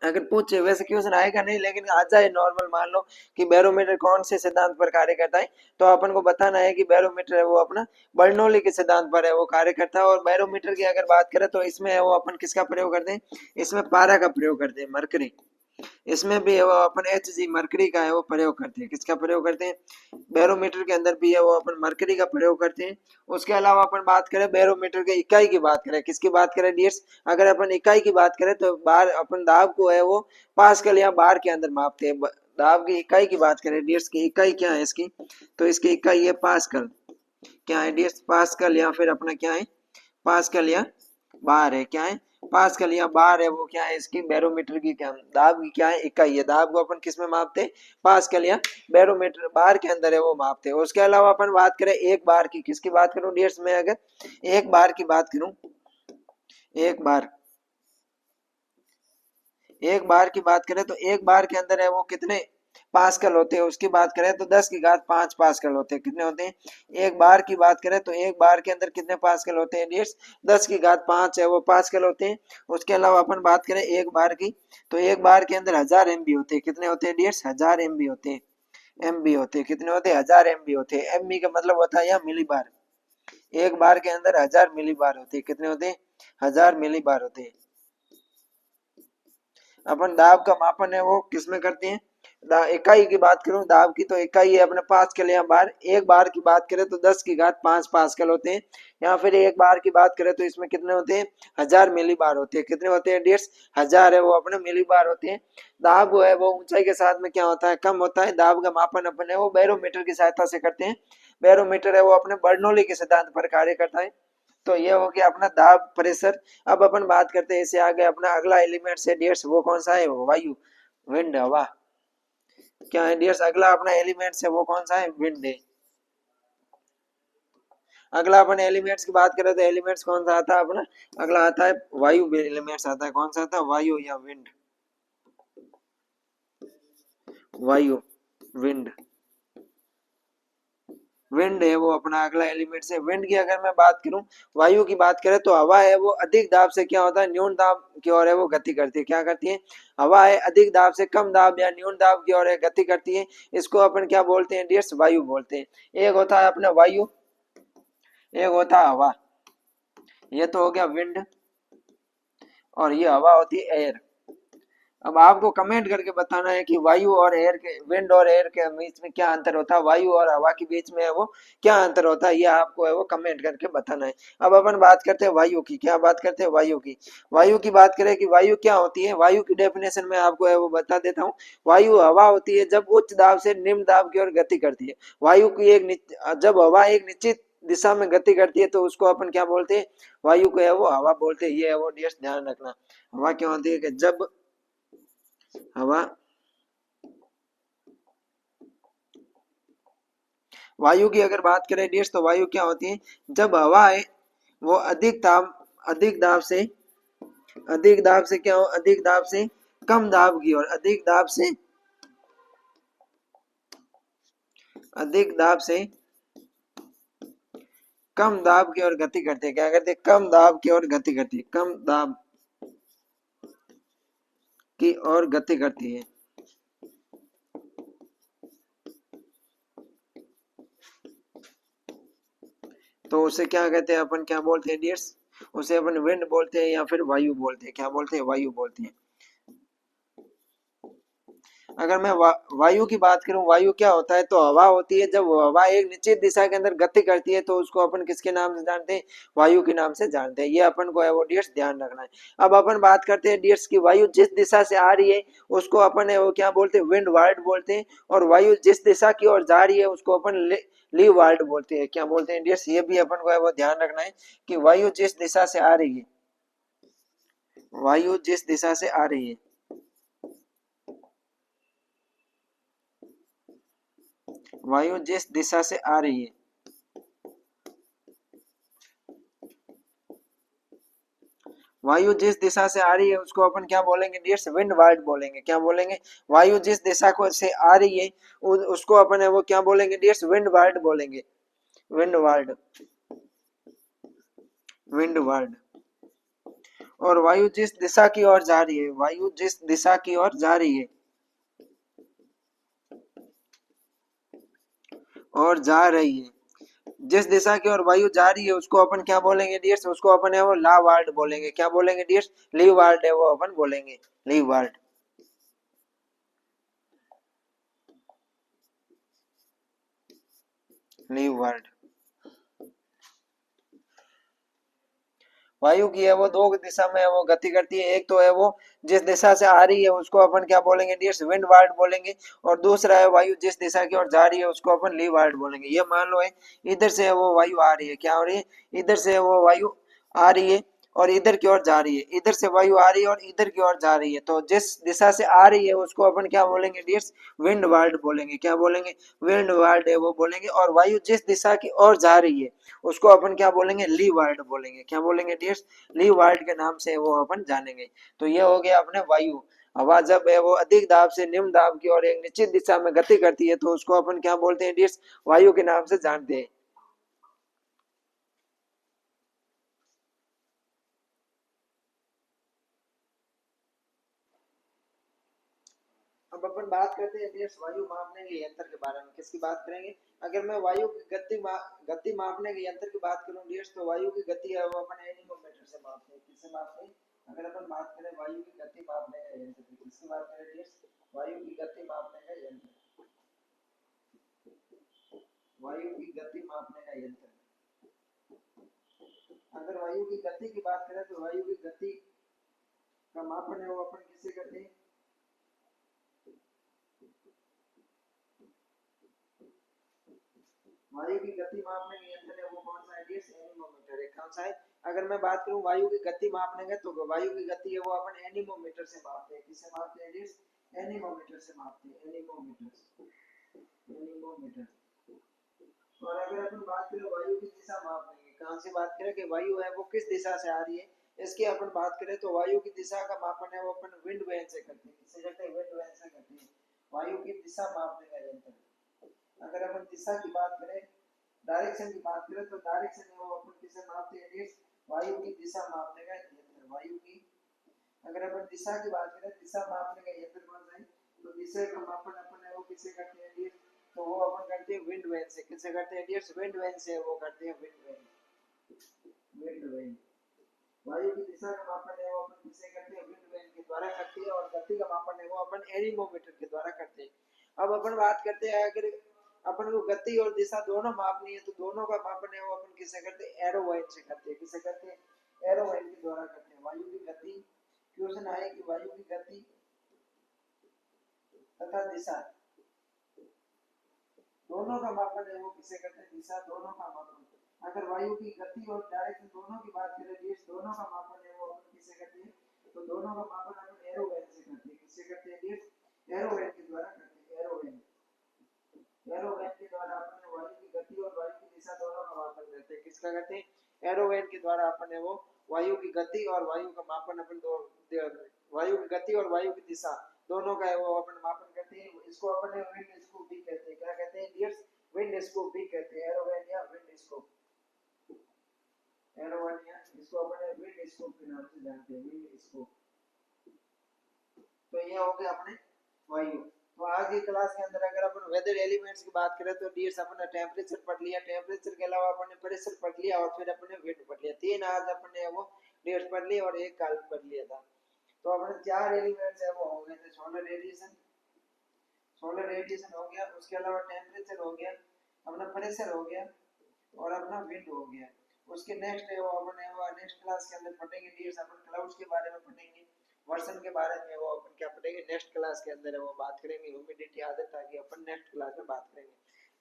अगर पूछे वैसे क्वेश्चन आएगा नहीं, लेकिन आ जाए नॉर्मल, मान लो कि बैरोमीटर कौन से सिद्धांत पर कार्य करता है, तो अपन को बताना है कि बैरोमीटर है वो अपना बर्नौली के सिद्धांत पर है वो कार्य करता है। और बैरोमीटर की अगर बात करें तो इसमें है वो अपन किसका प्रयोग करते हैं, इसमें पारा का प्रयोग करते हैं, मरकरी। इसमें भी है वो अपन एच जी मरकरी का है वो प्रयोग करते हैं। किसका प्रयोग करते हैं, बैरोमीटर के अंदर भी है वो अपन मरकरी का प्रयोग करते हैं। उसके अलावा अपन बात करें बैरोमीटर के इकाई की बात करें, किसकी बात करें डियर्स, अगर अपन इकाई की बात करें तो बार अपन दाब को है वो पास्कल या बार के अंदर मापते हैं। दाब की इकाई की बात करें डियर्स, की इकाई क्या है इसकी, तो इसकी इकाई है पास्कल। क्या है डियर्स, पास्कल या फिर अपना क्या है, पास्कल या बार है, क्या है पास्कल या बार है वो क्या है इसकी बैरोमीटर की क्या दाब की क्या है इकाई है। दाब को अपन किस में मापते हैं, पास्कल या बैरोमीटर बार के अंदर है वो मापते हैं। उसके अलावा अपन बात करें एक बार की, किसकी बात करूं डियर्स, में अगर एक बार की बात करूं, एक बार, एक बार की बात करें तो एक बार के अंदर है वो कितने पास्कल होते हैं, उसकी बात करें तो 10 की घात 5 पास्कल होते हैं। कितने होते हैं, एक बार की बात करें तो एक बार के अंदर कितने पास्कल होते हैं डियर्स, 10 की घात 5 है वो पास्कल होते हैं। उसके अलावा अपन बात करें एक बार की, तो एक बार के अंदर 1000 एमबी होते हैं। कितने होते हैं डियर्स, 1000 एमबी होते हैं, एमबी होते हैं। कितने होते हैं, 1000 एमबी होते हैं। एमबी का मतलब होता है यहाँ मिली बार, एक बार के अंदर 1000 मिली बार होते हैं। कितने होते हैं, 1000 मिली बार होते हैं। अपन दाब का मापन है वो किसमें करते हैं, इकाई की बात करूं दाब की तो इकाई है अपने पास्कल या बार। एक बार की बात करें तो 10 की घात 5 पास्कल होते हैं, या फिर एक बार की बात करें तो इसमें कितने होते हैं, 1000 मिली बार होते हैं। कितने होते हैं डियर्स, 1000 है वो अपने मिली बार होते हैं। दाब है वो ऊंचाई के साथ में क्या होता है, कम होता है। दाब का मापन अपन है वो बैरोमीटर की सहायता से करते हैं। बैरोमीटर है वो अपने बर्नौली के सिद्धांत पर कार्य करता है। तो ये हो गया अपना दाब प्रेशर। अब अपन बात करते हैं इससे आगे अपना अगला एलिमेंट है डियर्स, वो कौन सा है, वायु, विंड, हवा। क्या है डियर्स, अगला अपना एलिमेंट है वो कौन सा है, विंड है। अगला अपन एलिमेंट्स की बात करें तो एलिमेंट्स कौन सा आता है अपना, अगला आता है वायु एलिमेंट्स आता है। कौन सा आता है, वायु या विंड, वायु, विंड। विंड है वो अपना अगला एलिमेंट है। विंड की अगर मैं बात करूं, वायु की बात करें तो हवा है वो अधिक दाब से क्या होता है, न्यून दाब की ओर है वो गति करती है। क्या करती है, हवा है अधिक दाब से कम दाब या न्यून दाब की ओर है गति करती है। इसको अपन क्या बोलते हैं डियर्स, वायु बोलते हैं। एक होता है अपना वायु, एक होता है हवा। ये तो हो गया विंड, और ये हवा होती है एयर। अब आपको कमेंट करके बताना है कि वायु और एयर के, विंड और एयर के बीच में क्या अंतर होता है, वायु और हवा के बीच में है वो क्या अंतर होता है, ये आपको है वो कमेंट करके बताना है। अब अपन बात करते हैं वायु की, क्या बात करते हैं वायु की। वायु की बात करें कि वायु क्या होती है, वायु की डेफिनेशन में आपको है वो बता देता हूँ। वायु हवा होती है जब उच्च दाब से निम्न दाब की ओर गति करती है। वायु की जब हवा एक निश्चित दिशा में गति करती है तो उसको अपन क्या बोलते हैं, वायु को है वो हवा बोलते हैं। ये है वो डियर्स ध्यान रखना। हवा क्या होती है कि जब हवा, वायु की अगर बात करें डियर्स तो वायु क्या होती है, जब हवा है वो अधिक दाब से, अधिक दाब से क्या हो, अधिक दाब से कम दाब की ओर, अधिक दाब से, अधिक दाब से कम दाब की ओर गति करती है। क्या करती है, कम दाब की ओर गति करती है, कम दाब की ओर गति करती है। तो उसे क्या कहते हैं, अपन क्या बोलते हैं डियर्स, उसे अपन विंड बोलते हैं या फिर वायु बोलते हैं। क्या बोलते हैं, वायु बोलते हैं। अगर मैं वायु की बात करूं, वायु क्या होता है, तो हवा होती है जब हवा एक निश्चित दिशा के अंदर गति करती है तो उसको अपन किसके नाम से जानते हैं, वायु के नाम से जानते हैं। ये अपन को है वो डियर्स ध्यान रखना है। अब अपन बात करते हैं डियर्स की, वायु जिस दिशा से आ रही है उसको अपन है वो क्या बोलते हैं, विंड वार्ड बोलते हैं। और वायु जिस दिशा की ओर जा रही है उसको अपन लीव वार्ड बोलते हैं। क्या बोलते हैं डियर्स, ये भी अपन को है वो ध्यान रखना है कि वायु जिस दिशा से आ रही है, वायु जिस दिशा से आ रही है, वायु जिस दिशा से आ रही है, वायु जिस दिशा से आ रही है उसको अपन क्या बोलेंगे डियर्स, विंड वार्ड बोलेंगे। क्या बोलेंगे, वायु जिस दिशा को से आ रही है उसको अपन है वो क्या बोलेंगे डियर्स, विंड वार्ड बोलेंगे, विंड वार्ड, विंड वार्ड। और वायु जिस दिशा की ओर जा रही है, वायु जिस दिशा की ओर जा रही है और जा रही है, जिस दिशा की ओर वायु जा रही है उसको अपन क्या बोलेंगे डियर्स, उसको अपन है वो लावार्ड बोलेंगे। क्या बोलेंगे डियर्स, लीवार्ड है वो अपन बोलेंगे, लीवार्ड। लीवार्ड। वायु की है वो दो दिशा में है वो गति करती है, एक तो है वो जिस दिशा से आ रही है उसको अपन क्या बोलेंगे डियर्स, विंड वार्ड बोलेंगे। और दूसरा है वायु जिस दिशा की ओर जा रही है उसको अपन ली वार्ड बोलेंगे। ये मान लो है इधर से है वो वायु आ रही है, क्या हो रही है, इधर से है वो वायु आ रही है और इधर की ओर जा रही है, इधर से वायु आ रही है और इधर की ओर जा रही है, तो जिस दिशा से आ रही है उसको अपन क्या बोलेंगे डियर्स, विंड वार्ड बोलेंगे। क्या बोलेंगे, विंड वार्ड है वो बोलेंगे। और वायु जिस दिशा की ओर जा रही है उसको अपन क्या बोलेंगे, ली वार्ड बोलेंगे। क्या बोलेंगे डियर्स, ली वार्ड के नाम से वो अपन जानेंगे। तो ये हो गया अपने वायु। हवा जब है वो अधिक दाब से निम्न दाब की ओर एक निश्चित दिशा में गति करती है तो उसको अपन क्या बोलते हैं डियर्स, वायु के नाम से जानते हैं। अब अपन बात करते हैं डियर्स वायु मापने के यंत्र के बारे में। किसकी बात करेंगे, अगर मैं वायु की गति मापने के यंत्र की बात करूं डियर्स, तो वायु की गति है वो अपन एनीमोमीटर से मापते हैं। किससे मापते हैं, अगर अपन बात करें वायु की गति मापने का यंत्र की, किसकी बात करें डियर्स, वायु की गति मापने का यंत्र, वायु की गति मापने का यंत्र। अगर वायु की गति की बात करें तो वायु की गति का मापन है वो अपन किससे करते हैं, वायु की गति मापने के यंत्र है वो कौन सा है डियर्स, एनीमोमीटर है। कौन सा है, अगर मैं बात करूं वायु की गति मापने का तो वायु की गति है वो अपन एनीमोमीटर से मापते हैं। किससे मापते हैं डियर्स, एनीमोमीटर से मापते हैं, एनीमोमीटर, एनीमोमीटर। और अगर अपन बात करें वायु की दिशा मापने की, कहां से बात करें कि वायु है वो किस दिशा से आ रही है, इसकी अपन बात करें तो वायु की दिशा का मापन है वो अपन विंड वैन से करते हैं। किससे करते हैं, विंड वैन से करते हैं, वायु की दिशा मापने का यंत्र। अगर अपन दिशा की बात करें, डायरेक्शन की बात करें तो डायरेक्शन है वो अपन किसे मापते हैं, वायु की दिशा मापने का यंत्र, वायु की। अगर अपन दिशा की बात करें, दिशा मापने का यंत्र कौन सा है, तो दिशा का मापन अपन है वो किसे करते हैं डियर, तो वो अपन करते हैं विंड वैन से। किससे करते हैं डियर, विंड वैन से वो करते हैं, विंड वैन, विंड वैन। वायु की दिशा का मापन है वो अपन किससे करते हैं, विंड वैन के द्वारा करते हैं। और गति का मापन है वो अपन एनीमोमीटर के द्वारा करते हैं। अब अपन बात करते हैं अगर अपन को गति और दिशा दोनों मापनी है तो दोनों का मापन है वो अपन किससे करते हैं, एरोवाइन से करते हैं। किससे करते हैं, एरोवाइन के द्वारा करते हैं। वायु की गति, क्वेश्चन आए कि वायु की गति तथा दिशा दोनों का मापन है वो किससे करते हैं, दिशा दोनों का मापन। अगर वायु की गति और डायरेक्शन दोनों की बात करें देश दोनों का मापन है वो अपन किससे करते हैं, तो दोनों का मापन अपन एरोवेन से करते हैं। किससे करते हैं देश, एरोवेन के द्वारा करते हैं, एरोवेन, एरोवेन के द्वारा अपन वायु की गति और वायु की दिशा दोनों का मापन करते हैं। किसका करते हैं, एरोवेन के द्वारा अपन है वो वायु की गति और वायु का मापन अपन दो, वायु की गति और वायु की दिशा दोनों का है वो अपन मापन करते हैं। इसको अपन विंड स्कूप भी कहते हैं। क्या कहते हैं डियर्स, विंड स्कूप भी कहते हैं, एरोवेन या विंड स्कूप, एरोवेन या इसको अपन विंड स्कूप के नाम से जानते हैं, विंड स्कूप। तो ये हो गया अपने वायु। तो आज की क्लास के अंदर अगर अपन वेदर एलिमेंट्स की बात करें तो डियर्स अपन ने टेम्परेचर पढ़ लिया, टेम्परेचर के अलावा अपन ने प्रेशर पढ़ लिया और फिर अपन ने विंड पढ़ लिया। तीन आज अपन ने वो डियर्स पढ़ लिया और एक काल पढ़ लिया था। तो अपने चार एलिमेंट्स है वो हो गए थे, सोलर रेडिएशन, सोलर रेडिएशन हो गया, उसके अलावा टेम्परेचर हो गया, अपना प्रेशर हो गया और अपना विंड हो गया। उसके नेक्स्ट है वो अपन है वो नेक्स्ट क्लास के अंदर पढ़ेंगे डियर्स, अपन क्लाउड्स के बारे में पढ़ेंगे, वर्षण के बारे में वो अपन क्या पढ़ेंगे नेक्स्ट क्लास के अंदर है वो बात करेंगे, ह्यूमिडिटी आदत आगे अपन नेक्स्ट क्लास में बात करेंगे।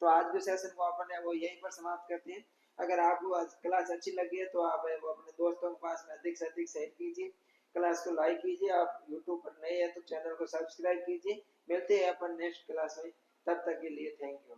तो आज के सेशन को अपन है वो यहीं पर समाप्त करते हैं। अगर आपको आज क्लास अच्छी लगी है तो आप है वो अपने दोस्तों के पास में अधिक से अधिक शेयर कीजिए, क्लास को लाइक कीजिए। आप यूट्यूब पर नए हैं तो चैनल को सब्सक्राइब कीजिए। मिलते हैं अपन नेक्स्ट क्लास में, तब तक के लिए थैंक यू।